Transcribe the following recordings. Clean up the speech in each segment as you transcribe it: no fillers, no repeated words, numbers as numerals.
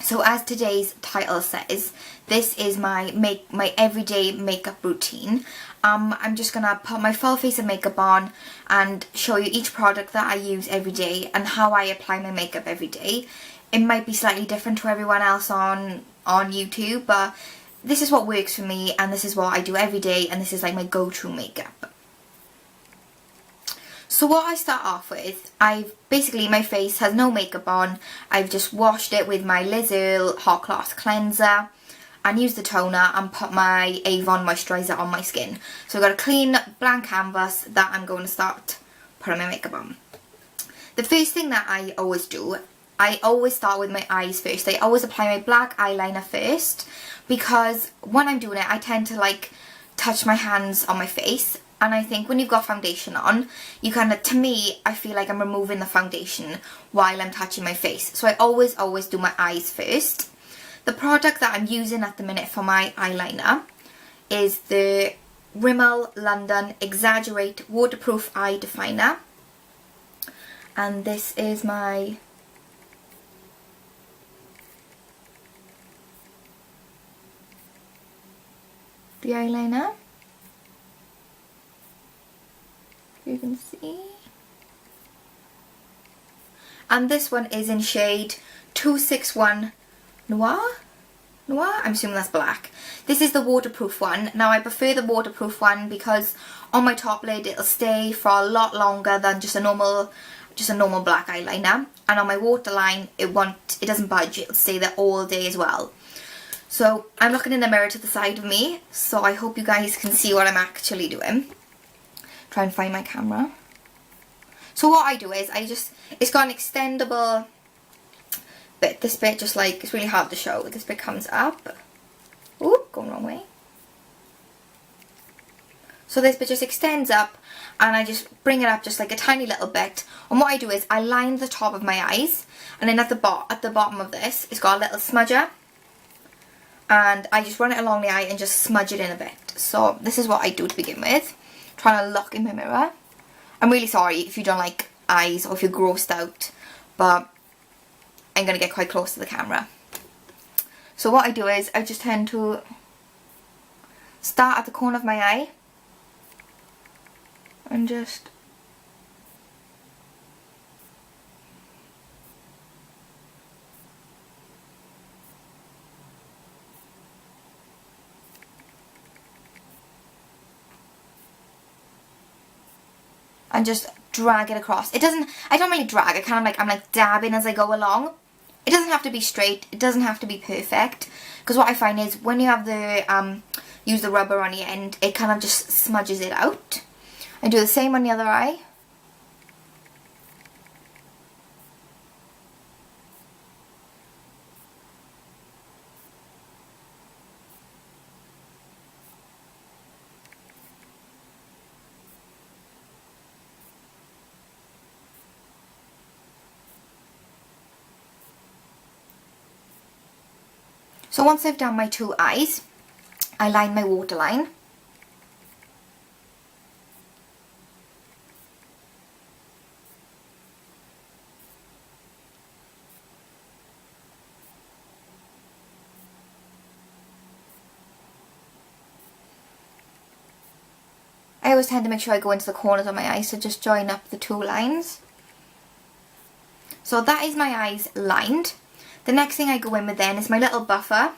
So as today's title says, this is my everyday makeup routine. I'm just gonna put my full face of makeup on and show you each product that I use every day and how I apply my makeup every day. It might be slightly different to everyone else on YouTube, but this is what works for me and this is what I do every day, and this is like my go-to makeup. So what I start off with, my face has no makeup on. I've just washed it with my Liz Earle Hot Cloth Cleanser and used the toner and put my Avon moisturiser on my skin. So I've got a clean blank canvas that I'm going to start putting my makeup on. The first thing that I always do, I always start with my eyes first. I always apply my black eyeliner first because when I'm doing it I tend to like touch my hands on my face. And I think when you've got foundation on, you kind of, to me, I feel like I'm removing the foundation while I'm touching my face. So I always do my eyes first. The product that I'm using at the minute for my eyeliner is the Rimmel London Exaggerate Waterproof Eye Definer. And this is the eyeliner. You can see, and this one is in shade 261 Noir. I'm assuming that's black. This is the waterproof one. Now I prefer the waterproof one because on my top lid it'll stay for a lot longer than just a normal black eyeliner, and on my waterline it doesn't budge, it'll stay there all day as well. So I'm looking in the mirror to the side of me, so I hope you guys can see what I'm actually doing. Try and find my camera. So what I do is it's got an extendable bit. This bit just like, it's really hard to show. This bit comes up. Ooh, going the wrong way. So this bit just extends up and I just bring it up just like a tiny little bit. And what I do is I line the top of my eyes, and then at the bottom of this, it's got a little smudger. And I just run it along the eye and just smudge it in a bit. So this is what I do to begin with. Trying to look in my mirror. I'm really sorry if you don't like eyes or if you're grossed out, but I'm going to get quite close to the camera. So what I do is I just tend to start at the corner of my eye and just drag it across. I don't really drag, I'm like dabbing as I go along. It doesn't have to be straight, it doesn't have to be perfect, because what I find is when you have use the rubber on the end, it kind of just smudges it out. I do the same on the other eye. So once I've done my two eyes, I line my waterline. I always tend to make sure I go into the corners of my eyes, so just join up the two lines. So that is my eyes lined. The next thing I go in with then is my little buffer,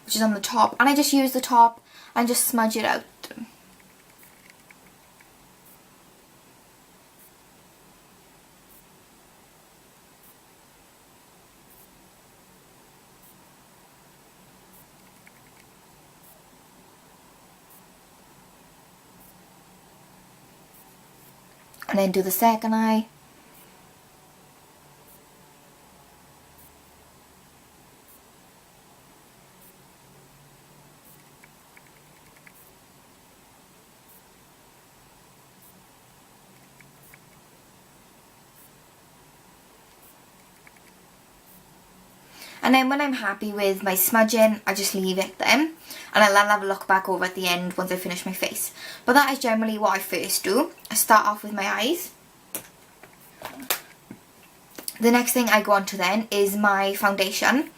which is on the top, and I just use the top and just smudge it out. And then do the second eye. And then when I'm happy with my smudging, I just leave it then. And I'll have a look back over at the end once I finish my face. But that is generally what I first do. I start off with my eyes. The next thing I go on to then is my foundation.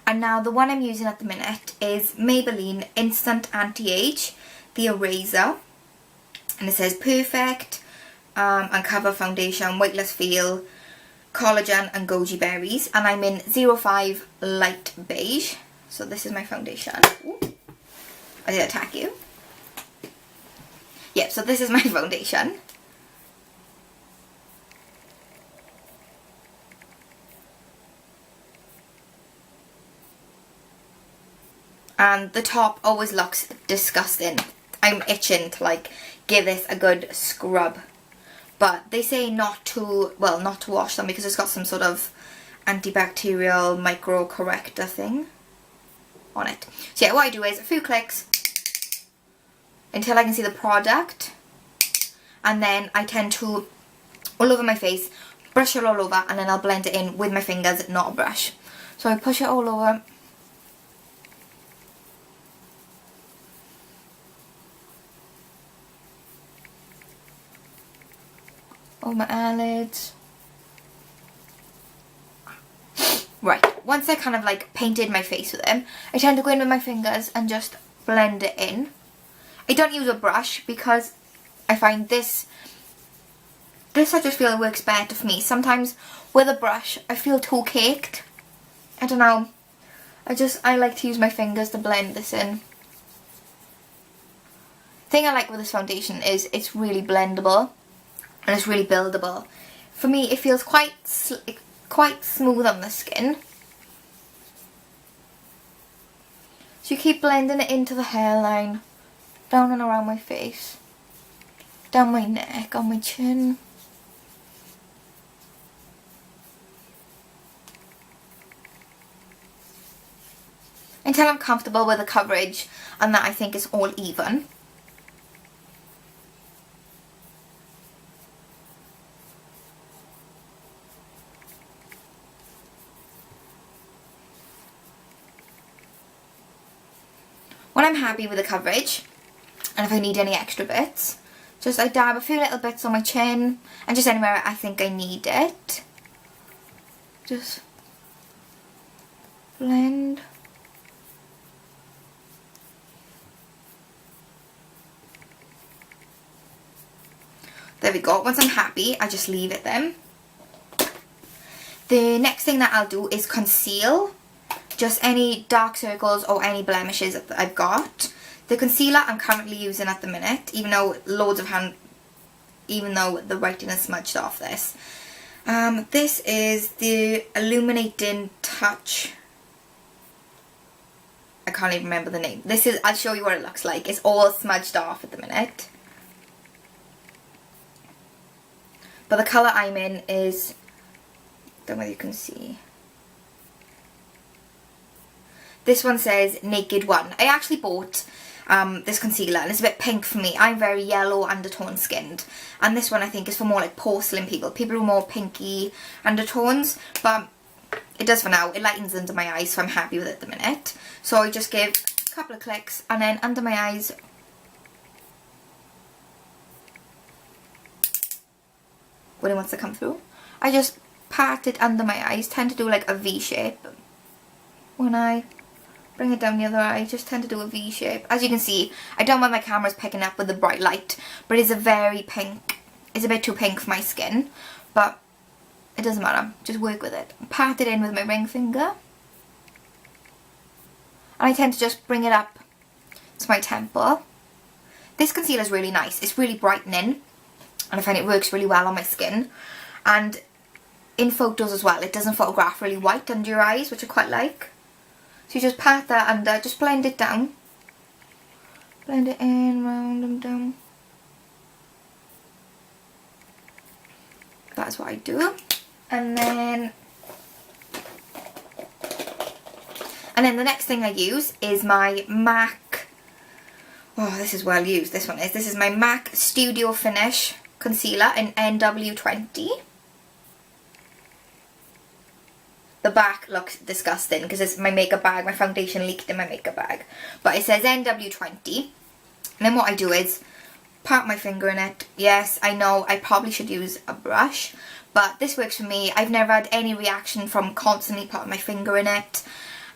And now the one I'm using at the minute is Maybelline Instant Anti-Age The Eraser. And it says perfect, uncover foundation, weightless feel, collagen and goji berries. And I'm in 05 light beige. So this is my foundation. Ooh. I did attack you. Yep, so this is my foundation. And the top always looks disgusting. I'm itching to like give this a good scrub. But they say not to wash them because it's got some sort of antibacterial micro corrector thing on it. So yeah, what I do is a few clicks until I can see the product. And then I tend to, all over my face, brush it all over, and then I'll blend it in with my fingers, not a brush. So I push it all over. All my eyelids. Right, once I kind of like painted my face with them, I tend to go in with my fingers and just blend it in. I don't use a brush because I find this I just feel it works better for me. Sometimes with a brush I feel too caked. I don't know. I like to use my fingers to blend this in. The thing I like with this foundation is it's really blendable. And it's really buildable. For me, it feels quite smooth on the skin. So you keep blending it into the hairline, down and around my face, down my neck, on my chin. Until I'm comfortable with the coverage and that I think it's all even. When I'm happy with the coverage, and if I need any extra bits, just I dab a few little bits on my chin, and just anywhere I think I need it. Just blend. There we go. Once I'm happy, I just leave it then. The next thing that I'll do is conceal. Just any dark circles or any blemishes that I've got. The concealer I'm currently using at the minute, even though the writing is smudged off this. This is the Illuminating Touch. I can't even remember the name. I'll show you what it looks like. It's all smudged off at the minute. But the colour I'm in is, I don't know whether you can see. This one says Naked One. I actually bought this concealer and it's a bit pink for me. I'm very yellow undertone skinned. And this one I think is for more like porcelain people. People who are more pinky undertones. But it does for now. It lightens under my eyes, so I'm happy with it at the minute. So I just give a couple of clicks and then under my eyes. When it wants to come through. I just pat it under my eyes. Tend to do like a V shape. When I bring it down the other eye, just tend to do a V shape. As you can see, I don't want my camera's picking up with the bright light, but it's a very pink. It's a bit too pink for my skin, but it doesn't matter. Just work with it. Pat it in with my ring finger. And I tend to just bring it up to my temple. This concealer is really nice. It's really brightening, and I find it works really well on my skin. And in photos as well, it doesn't photograph really white under your eyes, which I quite like. So you just pat that under, just blend it down. Blend it in, round and down. That's what I do. And then the next thing I use is my MAC. Oh, this is well used, this one is. This is my MAC Studio Finish Concealer in NW20. The back looks disgusting because it's my makeup bag. My foundation leaked in my makeup bag. But it says NW20. And then what I do is pat my finger in it. Yes, I know I probably should use a brush, but this works for me. I've never had any reaction from constantly putting my finger in it.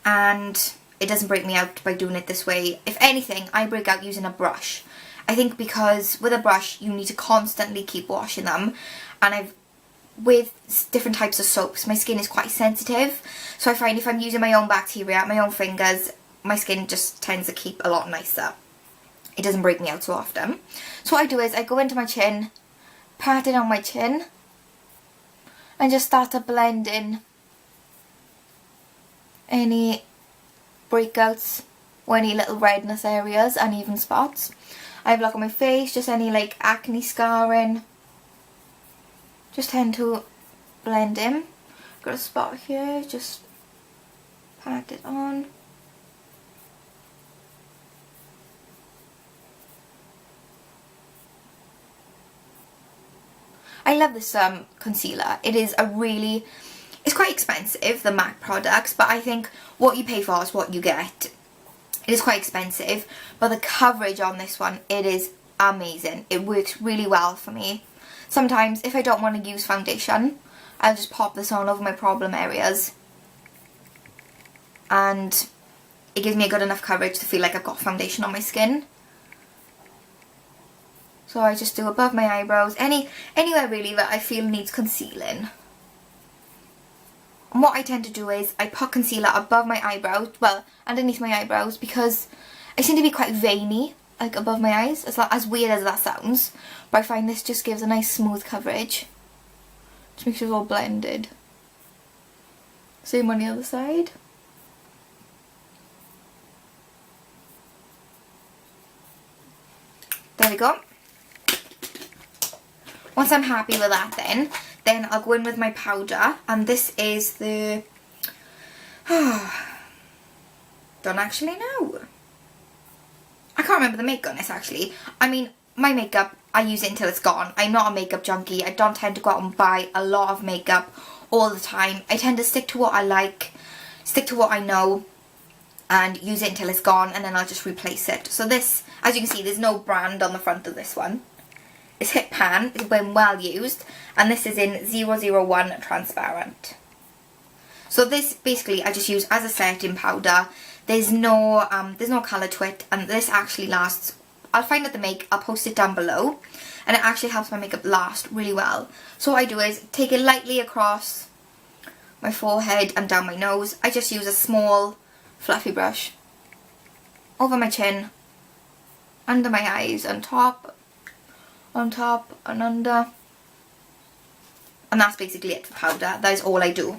and it doesn't break me out by doing it this way. If anything, I break out using a brush. I think because with a brush you need to constantly keep washing them, and with different types of soaps, my skin is quite sensitive, so I find if I'm using my own bacteria, my own fingers, my skin just tends to keep a lot nicer. It doesn't break me out so often. So what I do is I go into my chin, pat it on my chin, and just start to blend in any breakouts or any little redness areas and even spots. I have a look on my face, just any like acne scarring. Just tend to blend in. Got a spot here, just pat it on. I love this concealer. It is it's quite expensive, the MAC products, but I think what you pay for is what you get. It is quite expensive, but the coverage on this one, it is amazing. It works really well for me. Sometimes if I don't want to use foundation, I'll just pop this on over my problem areas, and it gives me a good enough coverage to feel like I've got foundation on my skin. So I just do above my eyebrows, anywhere really that I feel needs concealing. And what I tend to do is I put concealer above my eyebrows, well, underneath my eyebrows, because I seem to be quite veiny, like above my eyes, as weird as that sounds. But I find this just gives a nice smooth coverage. Just make sure it's all blended. Same on the other side. There we go. Once I'm happy with that then I'll go in with my powder, and this is the, don't actually know. I can't remember the make on this actually. I mean, my makeup, I use it until it's gone. I'm not a makeup junkie. I don't tend to go out and buy a lot of makeup all the time. I tend to stick to what I like, stick to what I know, and use it until it's gone, and then I'll just replace it. So this, as you can see, there's no brand on the front of this one. It's Hit Pan, it's been well used, and this is in 001 transparent. So this basically I just use as a setting powder. There's no colour to it, and this actually lasts. I'll find out the make, I'll post it down below, and it actually helps my makeup last really well. So what I do is take it lightly across my forehead and down my nose. I just use a small fluffy brush over my chin, under my eyes, on top and under, and that's basically it for powder. That is all I do.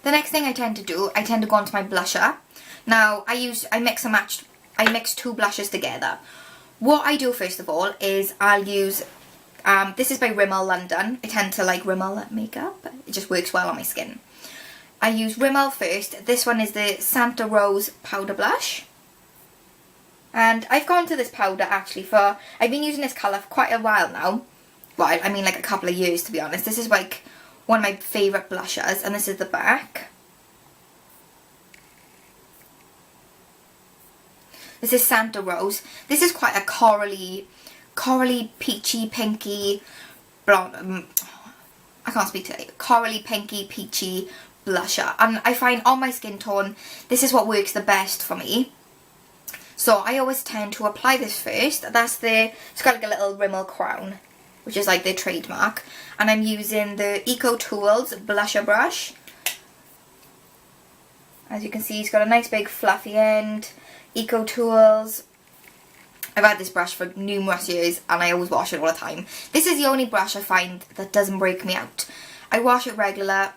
The next thing I tend to do, I tend to go onto my blusher. Now I mix two blushes together. What I do first of all is I'll use this is by Rimmel London. I tend to like Rimmel makeup. It just works well on my skin. I use Rimmel first. This one is the Santa Rose powder blush. And I've gone to this powder actually I've been using this colour for quite a while now. Well, I mean like a couple of years to be honest. This is like one of my favourite blushers, and this is the back. This is Santa Rose. This is quite a corally, peachy, pinky, blonde, I can't speak today, corally, pinky, peachy blusher. And I find on my skin tone, this is what works the best for me. So I always tend to apply this first. It's got like a little Rimmel crown, which is like their trademark. And I'm using the ecotools blusher brush. As you can see, it's got a nice big fluffy end. ecotools. I've had this brush for numerous years and I always wash it all the time. This is the only brush I find that doesn't break me out. I wash it I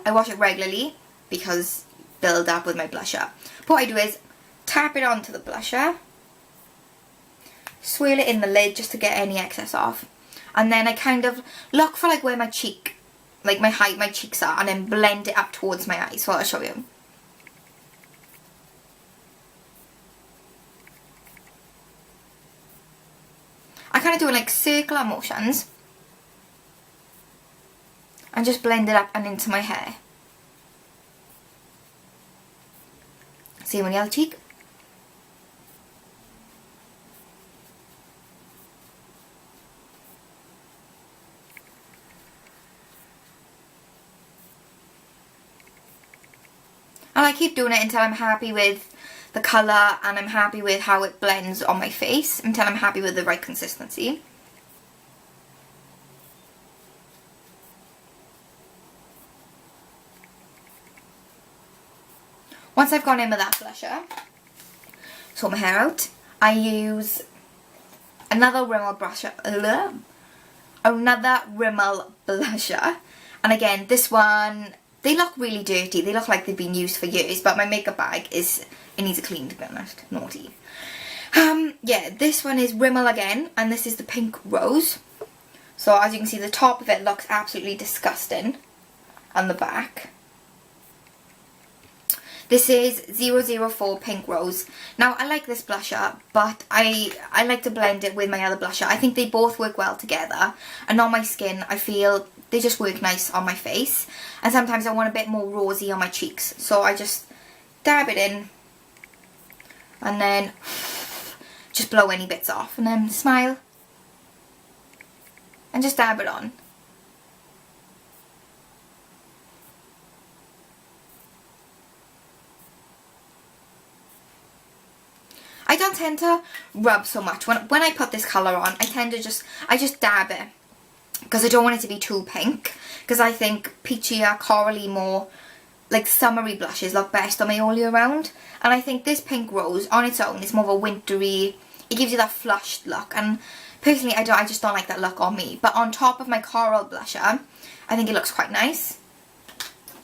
wash it regularly because build up with my blusher. But what I do is tap it onto the blusher, swirl it in the lid just to get any excess off, and then I kind of look for like where my cheek, like my height, my cheeks are, and then blend it up towards my eyes. So I'll show you. I kind of do like circular motions and just blend it up and into my hair. Same on the other cheek. And I keep doing it until I'm happy with the colour and I'm happy with how it blends on my face, until I'm happy with the right consistency. Once I've gone in with that blusher, sort my hair out, I use another Rimmel blusher. And again, this one, they look really dirty. They look like they've been used for years, but my makeup bag it needs a clean, to be honest. Naughty. Yeah, this one is Rimmel again, and this is the pink rose. So as you can see, the top of it looks absolutely disgusting, and the back. This is 004 Pink Rose. Now, I like this blusher, but I like to blend it with my other blusher. I think they both work well together. And on my skin, I feel they just work nice on my face. And sometimes I want a bit more rosy on my cheeks. So I just dab it in. And then just blow any bits off. And then smile. And just dab it on. I don't tend to rub so much. When I put this colour on, I tend to just dab it. Because I don't want it to be too pink. Because I think peachier, corally, more like summery blushes look best on me all year round. And I think this Pink Rose on its own is more of a wintry, it gives you that flushed look. And personally, I just don't like that look on me. But on top of my coral blusher, I think it looks quite nice.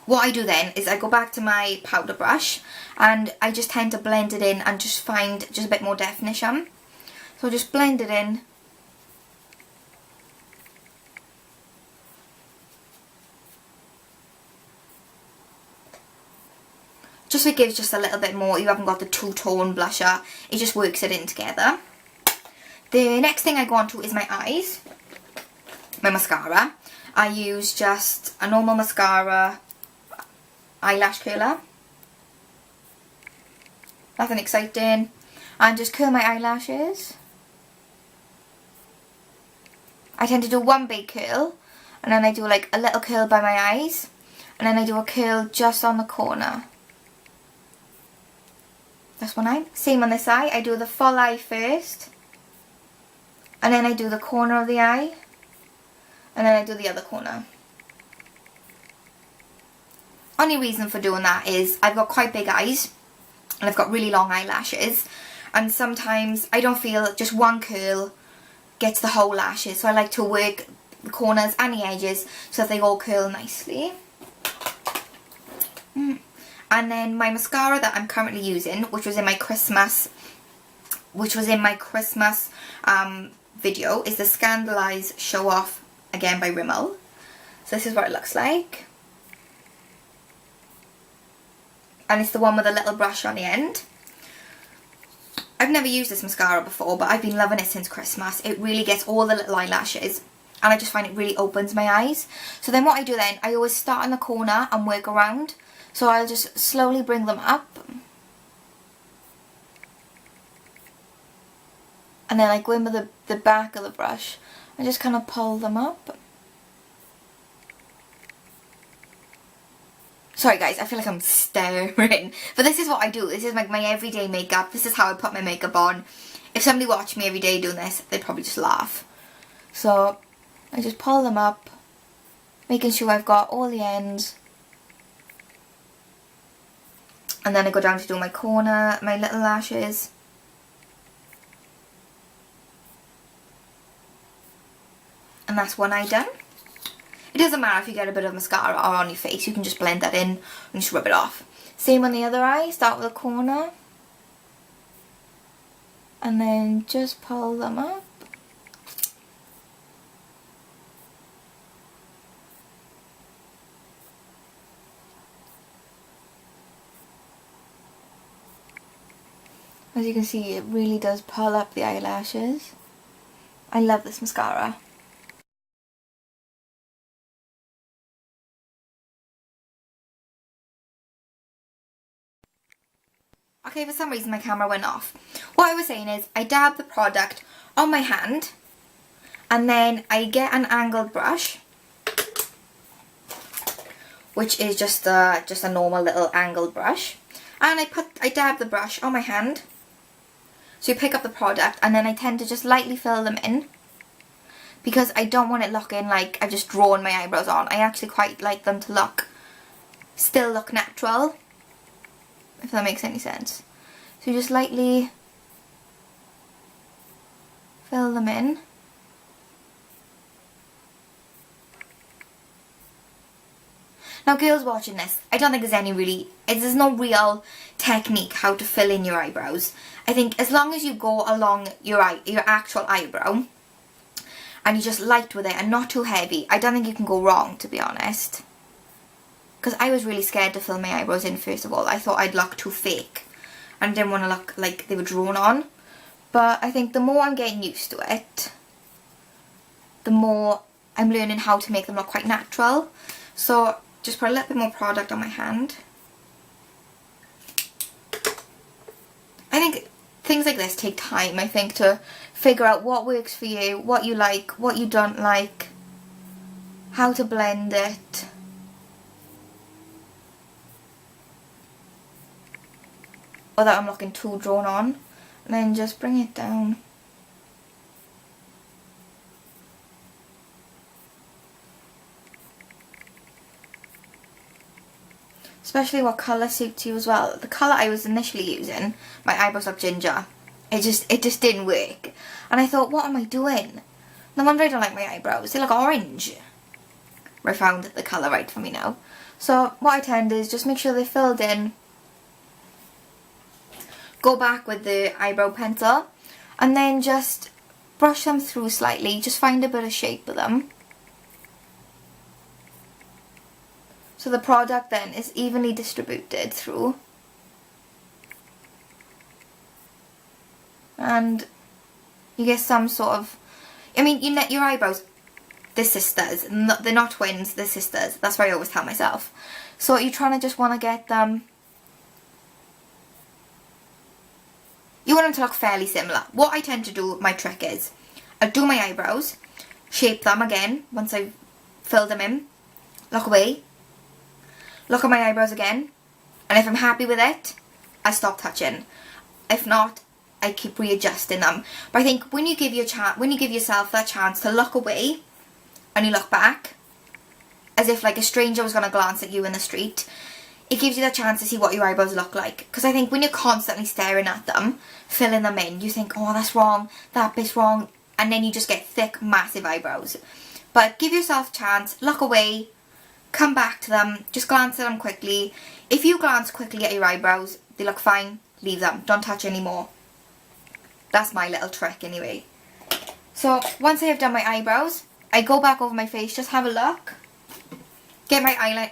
What I do then is I go back to my powder brush and I just tend to blend it in and just find just a bit more definition. So just blend it in. Just so it gives just a little bit more, you haven't got the two-tone blusher, it just works it in together. The next thing I go on to is my eyes, my mascara. I use just a normal mascara, eyelash curler. Nothing exciting. And just curl my eyelashes. I tend to do one big curl. And then I do like a little curl by my eyes. And then I do a curl just on the corner. That's one eye. Same on this eye. I do the full eye first. And then I do the corner of the eye. And then I do the other corner. Only reason for doing that is I've got quite big eyes and I've got really long eyelashes, and sometimes I don't feel just one curl gets the whole lashes, so I like to work the corners and the edges so that they all curl nicely. And then my mascara that I'm currently using, which was in my Christmas video, is the Scandaleyes Show Off, again by Rimmel. So this is what it looks like. And it's the one with a little brush on the end. I've never used this mascara before, but I've been loving it since Christmas. It really gets all the little eyelashes, and I just find it really opens my eyes. So then what I do then, I always start in the corner and work around. So I'll just slowly bring them up. And then I go in with the back of the brush and just kind of pull them up. Sorry guys, I feel like I'm staring. But this is what I do. This is like my everyday makeup. This is how I put my makeup on. If somebody watched me every day doing this, they'd probably just laugh. So I just pull them up, making sure I've got all the ends. And then I go down to do my corner, my little lashes. And that's one eye done. It doesn't matter if you get a bit of mascara on your face, you can just blend that in and just rub it off. Same on the other eye, start with a corner. And then just pull them up. As you can see, it really does pull up the eyelashes. I love this mascara. Okay, for some reason my camera went off. What I was saying is I dab the product on my hand and then I get an angled brush which is just a normal little angled brush. And I dab the brush on my hand. So you pick up the product, and then I tend to just lightly fill them in, because I don't want it looking like I've just drawn my eyebrows on. I actually quite like them to still look natural, if that makes any sense. So you just lightly fill them in. Now girls watching this, I don't think there's no real technique how to fill in your eyebrows. I think as long as you go along your actual eyebrow and you just light with it and not too heavy, I don't think you can go wrong, to be honest. Because I was really scared to fill my eyebrows in first of all. I thought I'd look too fake and I didn't want to look like they were drawn on. But I think the more I'm getting used to it, the more I'm learning how to make them look quite natural. So just put a little bit more product on my hand. I think things like this take time, I think, to figure out what works for you, what you like, what you don't like, how to blend it. Without I'm looking too drawn on. And then just bring it down. Especially what colour suits you as well. The colour I was initially using, my eyebrows look ginger. It just didn't work. And I thought, what am I doing? No wonder I don't like my eyebrows. They look orange. I found the colour right for me now. So what I tend to do is just make sure they're filled in. Go back with the eyebrow pencil. And then just brush them through slightly. Just find a bit of shape with them. So the product then is evenly distributed through. And you get some sort of, I mean, your eyebrows, they're sisters. They're not twins, they're sisters. That's what I always tell myself. So you're trying to just want to get them, you want them to look fairly similar. What I tend to do, my trick is, I do my eyebrows, shape them again once I've filled them in, look away. Look at my eyebrows again, and if I'm happy with it, I stop touching. If not, I keep readjusting them. But I think when you give yourself that chance to look away, and you look back, as if like a stranger was going to glance at you in the street, it gives you the chance to see what your eyebrows look like. Because I think when you're constantly staring at them, filling them in, you think, oh, that's wrong, that bit's wrong, and then you just get thick, massive eyebrows. But give yourself a chance, look away, come back to them, just glance at them quickly. If you glance quickly at your eyebrows, they look fine, leave them, don't touch anymore. That's my little trick anyway. So once I have done my eyebrows, I go back over my face, just have a look, get my eyeliner,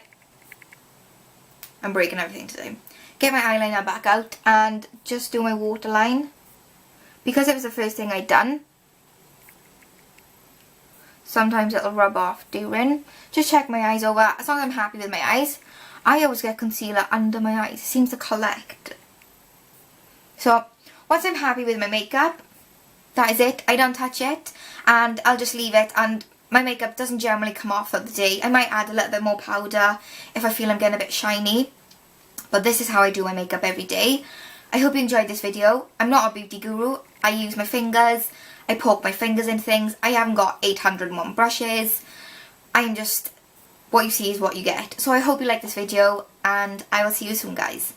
I'm breaking everything today, get my eyeliner back out and just do my waterline. Because it was the first thing I'd done, sometimes it'll rub off during. Just check my eyes over. As long as I'm happy with my eyes, I always get concealer under my eyes. It seems to collect. So once I'm happy with my makeup, that is it. I don't touch it and I'll just leave it, and my makeup doesn't generally come off of the day. I might add a little bit more powder if I feel I'm getting a bit shiny. But this is how I do my makeup every day. I hope you enjoyed this video. I'm not a beauty guru. I use my fingers. I poke my fingers in things. I haven't got 801 brushes. I'm just, what you see is what you get. So I hope you like this video, and I will see you soon, guys.